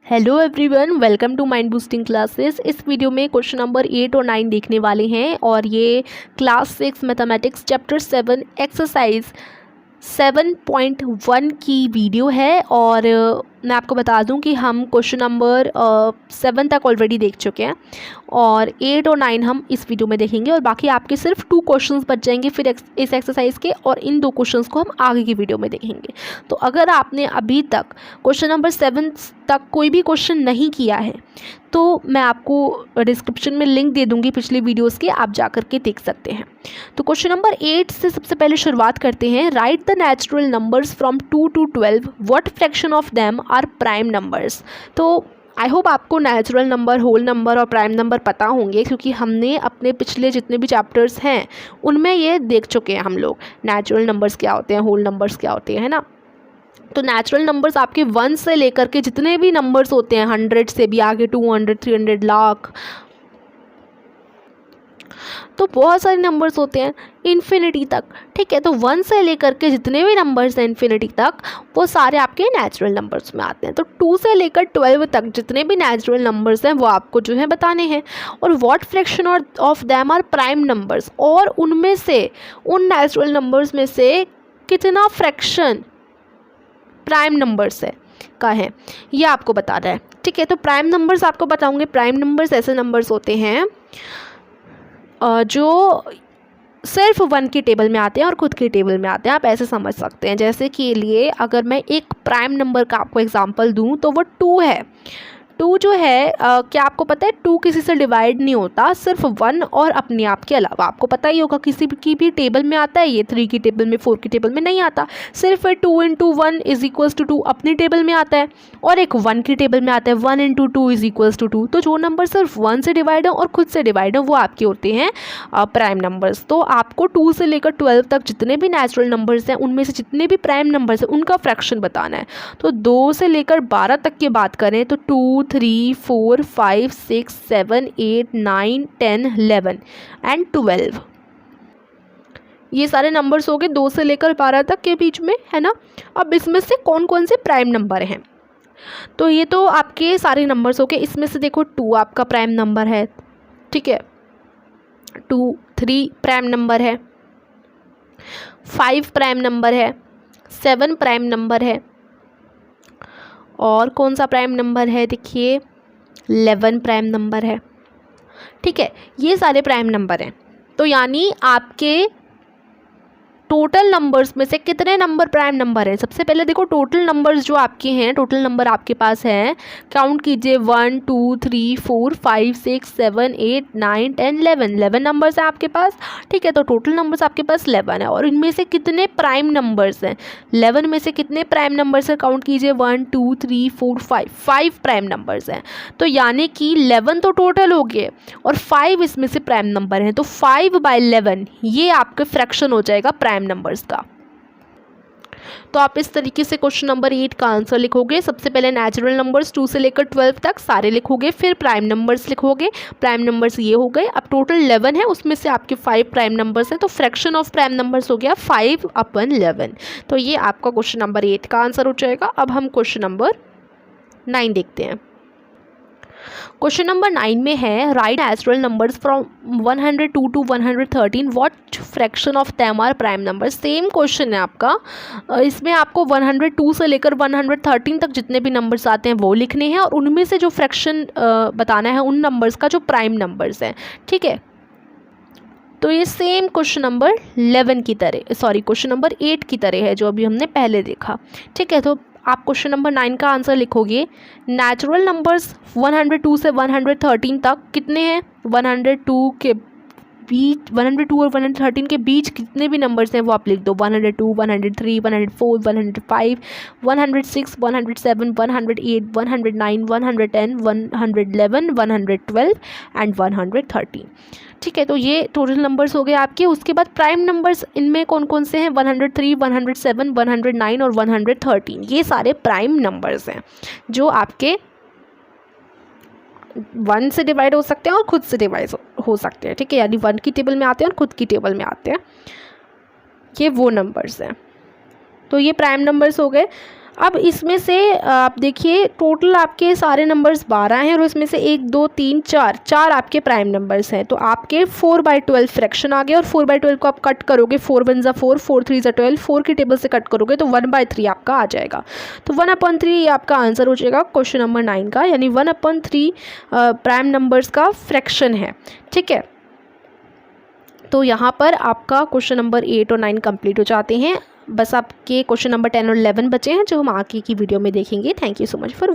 Hello everyone, welcome to mind boosting classes. इस video में question number 8 और 9 देखने वाले हैं और ये क्लास 6 मैथमेटिक्स चैप्टर 7 एक्सरसाइज 7.1 की वीडियो है। और मैं आपको बता दूं कि हम क्वेश्चन नंबर 7 तक ऑलरेडी देख चुके हैं और 8 और 9 हम इस वीडियो में देखेंगे और बाकी आपके सिर्फ 2 क्वेश्चंस बच जाएंगे फिर इस एक्सरसाइज के, और इन 2 क्वेश्चंस को हम आगे की वीडियो में देखेंगे। तो अगर आपने अभी तक क्वेश्चन नंबर 7 तक कोई भी क्वेश्चन नहीं किया है तो मैं आपको डिस्क्रिप्शन में लिंक दे दूंगी पिछली वीडियोस के, आप जा कर के देख सकते हैं। तो क्वेश्चन नंबर 8 से सबसे पहले शुरुआत करते हैं। Write the natural numbers from 2 to 12, what fraction of them are prime numbers. तो आई होप आपको नेचुरल नंबर, होल नंबर और प्राइम नंबर पता होंगे, क्योंकि हमने अपने पिछले जितने भी चैप्टर्स हैं उनमें ये देख चुके हैं हम लोग। नेचुरल नंबर्स क्या होते हैं, होल नंबर्स क्या होते हैं, है ना। तो नेचुरल नंबर्स आपके 1 से लेकर के जितने भी नंबर्स होते हैं, 100 से भी आगे 200, 300, लाख, तो बहुत सारे नंबर्स होते हैं इन्फिनिटी तक। ठीक है, तो 1 से लेकर के जितने भी नंबर्स हैं इन्फिनिटी तक, वो सारे आपके नेचुरल नंबर्स में आते हैं। तो 2 से लेकर 12 तक जितने भी नेचुरल नंबर्स हैं वो आपको जो है बताने हैं। और what fraction of them are prime numbers, और उनमें से, उन नेचुरल नंबर्स में से कितना फ्रैक्शन प्राइम नंबर्स का है, ये आपको बताना है। ठीक है, तो प्राइम नंबर्स आपको बताऊंगे। प्राइम नंबर्स ऐसे नंबर्स होते हैं जो सिर्फ 1 की टेबल में आते हैं और खुद की टेबल में आते हैं। आप ऐसे समझ सकते हैं, जैसे कि लिए अगर मैं एक प्राइम नंबर का आपको एग्जांपल दूं तो वो 2 है। 2 जो है क्या आपको पता है, 2 किसी से डिवाइड नहीं होता, सिर्फ 1 और अपने आप के अलावा। आपको पता ही होगा किसी की भी टेबल में आता है, ये 3 की टेबल में, 4 की टेबल में नहीं आता। सिर्फ 2 × 1 = 2 अपनी टेबल में आता है, और एक 1 की टेबल में आता है, 1 × 2 = 2। तो जो नंबर सिर्फ 1 से डिवाइड हो और खुद से डिवाइड हो वो आपके होते हैं प्राइम नंबर्स। तो आपको 2 से लेकर 12 तक जितने भी नेचुरल नंबर्स हैं उनमें से जितने भी प्राइम नंबर्स हैं उनका फ्रैक्शन बताना है। तो 2 से लेकर 12 तक की बात करें तो 2, 3, 4, 5, 6, 7, 8, 9, 10, 11 एंड 12, ये सारे नंबर्स हो गए 2 से लेकर 12 तक के बीच में, है ना। अब इसमें से कौन कौन से प्राइम नंबर हैं, तो ये तो आपके सारे नंबर्स हो गए। इसमें से देखो 2 आपका प्राइम नंबर है, ठीक है, 2, 3 प्राइम नंबर है, 5 प्राइम नंबर है, 7 प्राइम नंबर है, और कौन सा प्राइम नंबर है, देखिए 11 प्राइम नंबर है। ठीक है, ये सारे प्राइम नंबर हैं। तो यानी आपके टोटल नंबर्स में से कितने नंबर प्राइम नंबर हैं। सबसे पहले देखो टोटल नंबर्स जो आपके हैं, टोटल नंबर आपके पास हैं, काउंट कीजिए 1, 2, 3, 4, 5, 6, 7, 8, 9, 10, 11 नंबर्स हैं आपके पास। ठीक है, तो टोटल नंबर्स आपके पास 11 है, और इनमें से कितने प्राइम नंबर्स हैं, 11 में से कितने प्राइम नंबर्स हैं, काउंट कीजिए 1, 2, 3, 4, 5 प्राइम नंबर्स हैं। तो यानी कि 11 तो टोटल हो गए और 5 इसमें से प्राइम नंबर हैं, तो 5/11 ये आपके फ्रैक्शन हो जाएगा प्राइम नंबर्स का। तो आप इस तरीके से क्वेश्चन नंबर 8 का आंसर लिखोगे। सबसे पहले नेचुरल नंबर्स 2 से लेकर 12 तक सारे लिखोगे, फिर प्राइम नंबर्स लिखोगे। प्राइम नंबर्स ये हो गए। अब टोटल 11 है, उसमें से आपके 5 प्राइम नंबर्स हैं, तो फ्रैक्शन ऑफ प्राइम नंबर्स हो गया 5/11। तो ये आपका क्वेश्चन नंबर 8 का आंसर हो जाएगा। अब हम क्वेश्चन नंबर 9 देखते हैं। क्वेश्चन नंबर 9 में है, right natural numbers from 102 to 113, what fraction of them are prime number. Same question है आपका। इसमें आपको 102 से लेकर 113 तक जितने भी नंबर्स आते हैं वो लिखने हैं, और उनमें से जो फ्रैक्शन बताना है उन नंबर्स का जो प्राइम नंबर्स हैं। ठीक है, तो ये सेम क्वेश्चन नंबर 11 की तरह, सॉरी क्वेश्चन नंबर 8 की तरह है जो अभी हमने पहले देखा। ठीक है, तो आप क्वेश्चन नंबर 9 का आंसर लिखोगे। नेचुरल नंबर्स 102 से 113 तक कितने हैं, 102 के बीच, 102 और 113 के बीच कितने भी नंबर्स हैं वो आप लिख दो। 102, 103, 104, 105, 106, 107, 108, 109, 110, 111, 112 एंड 113। ठीक है, तो ये टोटल नंबर्स हो गए आपके। उसके बाद प्राइम नंबर्स इनमें कौन कौन से हैं, 103, 107, 109 और 113, ये सारे प्राइम नंबर्स हैं जो आपके 1 से डिवाइड हो सकते हैं और खुद से डिवाइड हो सकते हैं। ठीक है, यानी 1 की टेबल में आते हैं और खुद की टेबल में आते हैं, ये वो नंबर्स हैं। तो ये प्राइम नंबर्स हो गए। अब इसमें से आप देखिए टोटल आपके सारे नंबर्स 12 हैं और उसमें से 1 2 3 4 आपके प्राइम नंबर्स हैं। तो आपके 4/12 फ्रैक्शन आ गए और 4/12 को आप कट करोगे, 4 1 ज़ा 4, 4 3 ज़ा 12, 4 की टेबल से कट करोगे तो 1/3 आपका आ जाएगा। तो 1/3 आपका आंसर हो जाएगा क्वेश्चन नंबर 9 का, यानी 1/3 प्राइम नंबर्स का फ्रैक्शन है। ठीक है, तो यहाँ पर आपका क्वेश्चन नंबर 8 और 9 कंप्लीट हो जाते हैं। बस आपके क्वेश्चन नंबर 10 और 11 बचे हैं जो हम आगे की वीडियो में देखेंगे। Thank you so much for